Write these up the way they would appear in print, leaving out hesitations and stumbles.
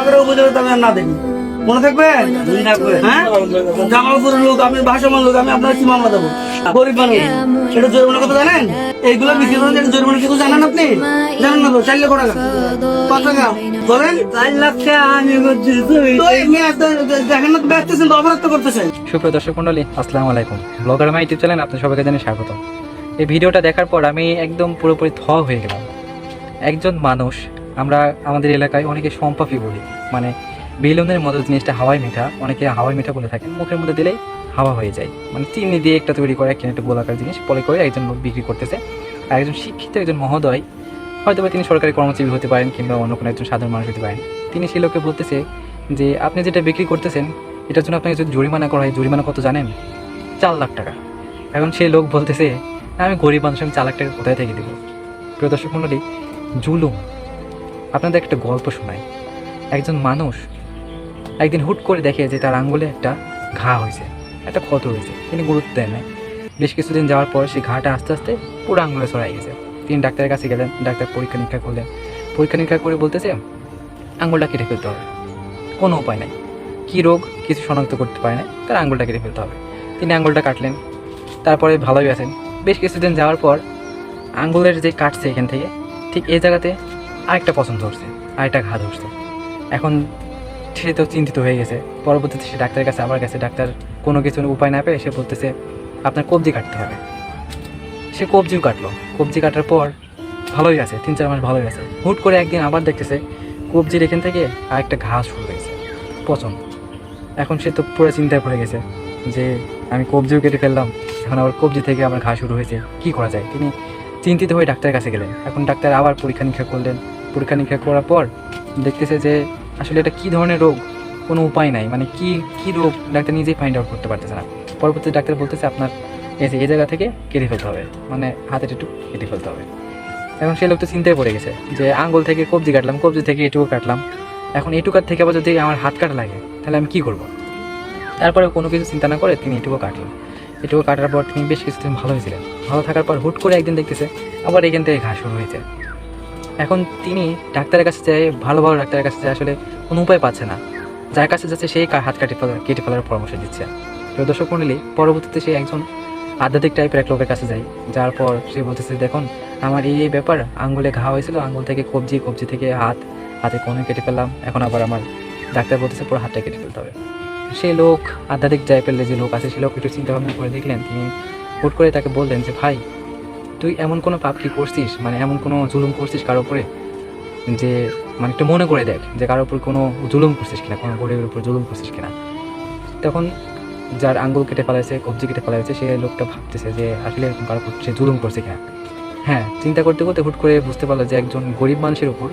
আপনাদের উপজেলাতে আমি আর না দেখি, মনে থাকবে? হ্যাঁ, জামালপুরের লোক, আমি ভাষামান লোক, আমি আপনার কি মামলা দেবো? গরিব মানুষ, এটা জরিমানা কত জানেন? এইগুলো বিক্রি করেন, এটা জরিমানা কিছু জানেন আপনি? জানেন না তো? 4 লক্ষ টাকা। কত টাকা বলেন? 4 লাখ টাকা আমি দেখেন না, ব্যস্তেছেন তো, অপরাধ তো করতেছেন। সুপ্রিয় দর্শক মন্ডলী, আসসালামু আলাইকুম। ব্লগার মাই ইউটিউব চ্যানেল আপনাদের সবাইকে জানাই স্বাগত। এই ভিডিওটা দেখার পর আমি একদম পুরোপুরি হয়ে গেলাম। একজন মানুষ, আমরা আমাদের এলাকায় অনেকে সম্পাফি বলি, মানে বেলুনের মতো জিনিসটা হাওয়াই মিঠা, অনেকে হাওয়াই মিঠা বলে থাকেন, মুখের মধ্যে দিলেই হাওয়া হয়ে যায়, মানে চিনি দিয়ে একটা তৈরি করে একটা গোলাকার জিনিস পরে করে একজন লোক বিক্রি করতেছে। আর একজন শিক্ষিত একজন মহোদয়, হয়তো বা তিনি সরকারি কর্মজীবী হতে পারেন কিংবা অন্য কোনো একজন সাধারণ মানুষ হতে পারেন, তিনি সেই লোককে বলতেছে যে আপনি যেটা বিক্রি করতেছেন এটার জন্য আপনাকে যদি জরিমানা করা হয়, জরিমানা কত জানেন? 4 লাখ টাকা। এখন সেই লোক বলতেছে আমি গরিব মানুষ, আমি 4 লাখ টাকা কোথায় থেকে দেবো? প্রিয় দর্শক মণ্ডলী, জুলুম। আপনাদের একটা গল্প শোনায়। একজন মানুষ একদিন হুট করে দেখে যে তার আঙ্গুলে একটা ঘা হয়েছে, একটা ক্ষত হয়েছে। তিনি গুরুত্ব দেন না। বেশ কিছুদিন যাওয়ার পর সেই ঘাটা আস্তে আস্তে পুরো আঙ্গুলে ছড়াই গেছে। তিনি ডাক্তারের কাছে গেলেন, ডাক্তার পরীক্ষা নিরীক্ষা করলেন। পরীক্ষা নিরীক্ষা করে বলতেছে আঙ্গুলটা কেটে ফেলতে হবে, কোনো উপায় নাই। কী রোগ কিছু শনাক্ত করতে পারে না, তার আঙ্গুলটা কেটে ফেলতে হবে। তিনি আঙ্গুলটা কাটলেন, তারপরে ভালোই আছেন। বেশ কিছুদিন যাওয়ার পর আঙ্গুলের যে কাটছে এখান থেকে, ঠিক এই জায়গাতে আরেকটা পছন্দ ধরছে, আরেকটা ঘা ধরছে। এখন সে তো চিন্তিত হয়ে গেছে। পরবর্তীতে সে ডাক্তারের কাছে আবার গেছে। ডাক্তার কোনো কিছু উপায় না পেয়ে সে বলতেছে আপনার কবজি কাটতে হবে। সে কবজিও কাটলো। কবজি কাটার পর ভালোই আছে, 3-4 মাস ভালোই আছে। হুট করে একদিন আবার দেখতেছে কবজির এখান থেকে আরেকটা ঘা শুরু হয়েছে, পছন্দ। এখন সে তো পুরো চিন্তায় পড়ে গেছে যে আমি কবজিও কেটে ফেললাম, এখন আবার কবজি থেকে আমার ঘা শুরু হয়েছে, কী করা যায়? তিনি চিন্তিত হয়ে ডাক্তারের কাছে গেলেন। এখন ডাক্তার আবার পরীক্ষা নিরীক্ষা করলেন। পরীক্ষা নিরীক্ষা করার পর দেখতেছে যে আসলে এটা কী ধরনের রোগ, কোনো উপায় নাই, মানে কী রোগ ডাক্তার নিজেই ফাইন্ড আউট করতে পারতেছে না। পরবর্তী ডাক্তার বলতেছে আপনার এই জায়গা থেকে কেটে ফেলতে হবে, মানে হাতের একটু কেটে ফেলতে হবে। এখন সেই লোক তো চিন্তায় পড়ে গেছে যে আঙ্গুল থেকে কবজি কাটলাম, কবজি থেকে এটুকু কাটলাম, এখন এটুকার থেকে আবার যদি আমার হাত কাটা লাগে তাহলে আমি কী করবো? তারপরে কোনো কিছু চিন্তা না করে তিনি এটুকু কাটলেন। এটুকু কাটার পর তিনি বেশ কিছুদিন ভালো হয়েছিলেন। ভালো থাকার পর হুট করে একদিন দেখতেছে আবার এখান থেকে ঘা শুরু হয়েছে। এখন তিনি ডাক্তারের কাছে যায়, ভালো ভালো ডাক্তারের কাছে যায়, আসলে কোনো উপায় পাচ্ছে না। যার কাছে যাচ্ছে সেই হাত কেটে ফেলার পরামর্শ দিচ্ছে। তো দর্শক মণ্ডলী, পরবর্তীতে সে একজন আধ্যাত্মিক টাইপের এক লোকের কাছে যায়। যার পর সে বলতেছে দেখুন আমার এই ব্যাপার, আঙ্গুলে ঘা হয়েছিল, আঙ্গুল থেকে কবজি, কবজি থেকে হাতে কোণে কেটে ফেললাম, এখন আবার আমার ডাক্তার বলতেছে পুরো হাতটা কেটে ফেলতে হবে। সেই লোক, আধ্যাত্মিক টাইপের যে লোক আছে, সেই লোক একটু চিন্তা ভাবনা করে দেখলেন। তিনি হুট করে তাকে বললেন যে ভাই তুই এমন কোনো পাপ কি করছিস, মানে এমন কোনো জুলুম করছিস কারোর উপরে, যে মানে একটু মনে করে দেখ যে কারোর উপর কোনো জুলুম করছিস কিনা, কোনো গরিবের উপর জুলুম করছিস কিনা। তখন যার আঙ্গুল কেটে ফেলাইছে, কবজি কেটে ফেলাইছে, সেই লোকটা ভাবতেছে যে আসলে এরকম কারোর উপর সে জুলুম করছে কিনা। হ্যাঁ, চিন্তা করতে করতে হুট করে বুঝতে পারলো যে একজন গরিব মানুষের উপর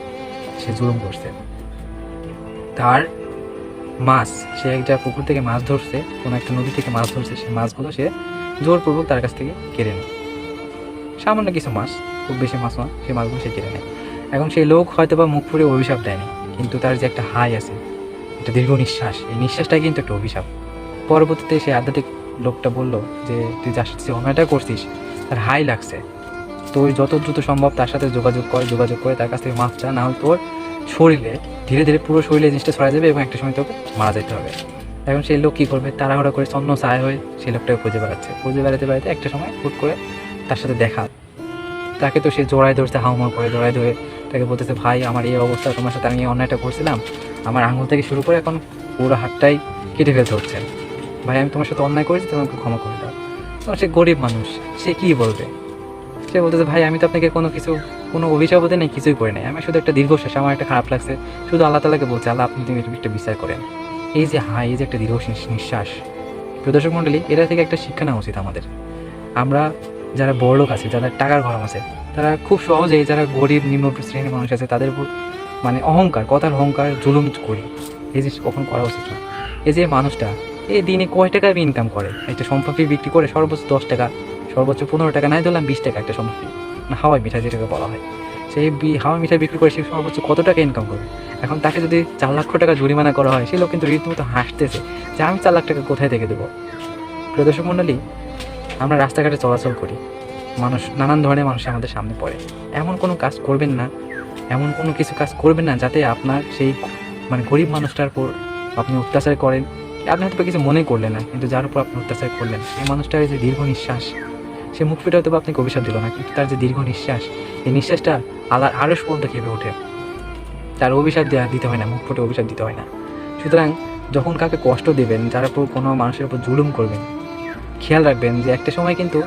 সে জুলুম করছে। তার মাছ, সে একটা পুকুর থেকে মাছ ধরছে, কোনো একটা নদী থেকে মাছ ধরছে, সেই মাছগুলো সে জোরপূর্বক তার কাছ থেকে কেড়ে নেয়। সামান্য কিছু মাছ, খুব বেশি মাছ নয়, সেই মাছগুলো সে কেড়ে নেয়। এখন সেই লোক হয়তো বা মুখ ফুড়ে অভিশাপ দেয়নি, কিন্তু তার যে একটা হাই আছে, একটা দীর্ঘ নিঃশ্বাস, এই নিঃশ্বাসটাই কিন্তু একটা অভিশাপ। পরবর্তীতে সেই আধ্যাত্মিক লোকটা বলল যে তুই যার সাথে অন্যায়টা করছিস তার হাই লাগছে, তো যত দ্রুত সম্ভব তার সাথে যোগাযোগ করে তার কাছ থেকে মাছ চা, না হলে তোর শরীরে ধীরে ধীরে পুরো শরীরে জিনিসটা ছড়া যাবে এবং একটা সময় তোকে মারা যেতে হবে। এখন সেই লোক কী করবে, তাড়াহুড়া করে ছন্ন ছায় হয়ে সেই লোকটাকে খুঁজে বেড়াতে একটা সময় হুট করে তার সাথে দেখা। তাকে তো সে জোড়ায় ধরছে, হাউমাউ করে জোড়ায় ধরে তাকে বলতেছে ভাই আমার এই অবস্থা, তোমার সাথে আমি এই অন্যায়টা করছিলাম, আমার আঙুল থেকে শুরু করে এখন পুরো হাতটাই কেটে ফেলতে হচ্ছে, ভাই আমি তোমার সাথে অন্যায় করেছি, তোমাকে ক্ষমা করে দাও। তখন সে গরিব মানুষ, সে কী বলবে? সে বলতেছে ভাই আমি তো আপনাকে কোনো অভিশাপ হতে নেই, কিছুই করে নাই, আমি শুধু একটা দীর্ঘশ্বাস, আমার একটা খারাপ লাগছে, শুধু আল্লাহ তাআলাকে বলছে আল্লাহ আপনি তুমি একটা বিচার করেন। এই যে এই যে একটা দীর্ঘ নিঃশ্বাস, প্রদর্শক মণ্ডলী, এটা থেকে একটা শিক্ষা নেওয়া উচিত আমাদের। আমরা যারা বড়লোক আছে, যারা টাকার গরম আছে, তারা খুব সহজেই যারা গরিব নিম্ন শ্রেণীর মানুষ আছে তাদের উপর মানে কথার অহংকার জুলুম করি, এই জিনিস কখন করা উচিত না। এই যে মানুষটা এই দিনে কয় টাকা ইনকাম করে, একটা সম্পত্তি বিক্রি করে সর্বোচ্চ 10 টাকা, সর্বোচ্চ 15 টাকা, নাই ধরলাম 20 টাকা একটা সম্পত্তি, মানে হাওয়াই মিঠাই যেটাকে বলা হয়, সেই হাওয়াই মিঠাই বিক্রি করে সে সর্বোচ্চ কত টাকা ইনকাম করবে? এখন তাকে যদি 4 লক্ষ টাকা জরিমানা করা হয়, সেই লোক কিন্তু রীতিমতো হাসতেছে যে আমি 4 লাখ টাকা কোথায় থেকে দেবো? প্রদর্শক মণ্ডলী, আমরা রাস্তাঘাটে চলাচল করি, নানান ধরনের মানুষ আমাদের সামনে পড়ে, এমন কোনো কাজ করবেন না, এমন কোনো কিছু কাজ করবেন না যাতে আপনার সেই মানে গরিব মানুষটার উপর আপনি অত্যাচার করেন, আপনি হয়তো বা কিছু মনে করলেন না, কিন্তু যার উপর আপনি অত্যাচার করলেন সেই মানুষটার যে দীর্ঘ নিঃশ্বাস, সে মুখ ফেটে হয়তো বা আপনাকে অভিশাপ দিল না, কিন্তু তার যে দীর্ঘ নিঃশ্বাস, এই নিঃশ্বাসটা আল্লাহর আরশ পর্যন্ত কেঁপে ওঠে। তার অভিশাপ দিতে হয় না, মুখ ফুটে অভিশাপ দিতে হয় না। সুতরাং যখন কাউকে কষ্ট দেবেন, যার উপর কোনো মানুষের উপর জুলুম করবেন, খেয়াল রাখবেন যে একটা সময় কিন্তু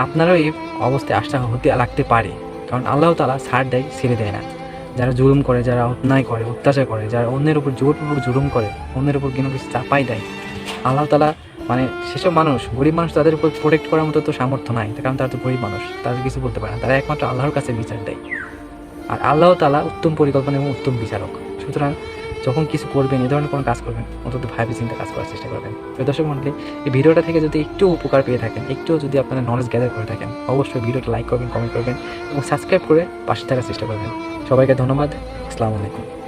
আপনারও এই অবস্থায় আসতে হতে লাগতে পারে। কারণ আল্লাহ তাআলা ছাড় দেয়, ছেড়ে দেয় না। যারা জুলুম করে, যারা অন্যায় করে, অত্যাচার করে, যারা অন্যের উপর জোরপূর্বক জুলুম করে, অন্যের উপর কোনো কিছু চাপাই দেয়, আল্লাহ তাআলা মানে সেসব মানুষ, গরিব মানুষ, তাদের উপর প্রোটেক্ট করার মতো তো সামর্থ্য নাই, কারণ তারা তো গরিব মানুষ, তাদের কিছু বলতে পারে না। তারা একমাত্র আল্লাহর কাছে বিচার দেয়। আর আল্লাহ তাআলা উত্তম পরিকল্পনা এবং উত্তম বিচারক। সুতরাং যখন কিছু করবেন, এ ধরনের কোনো কাজ করবেন, অন্তত ভাইবে চিন্তা কাজ করার চেষ্টা করবেন। তো দর্শক মণ্ডলী, এই ভিডিওটা থেকে যদি একটু উপকার পেয়ে থাকেন, একটু যদি আপনারা নলেজ গ্যাদার করে থাকেন, অবশ্যই ভিডিওটা লাইক করবেন, কমেন্ট করবেন এবং সাবস্ক্রাইব করে পাশে থাকার চেষ্টা করবেন। সবাইকে ধন্যবাদ। আসসালামু আলাইকুম।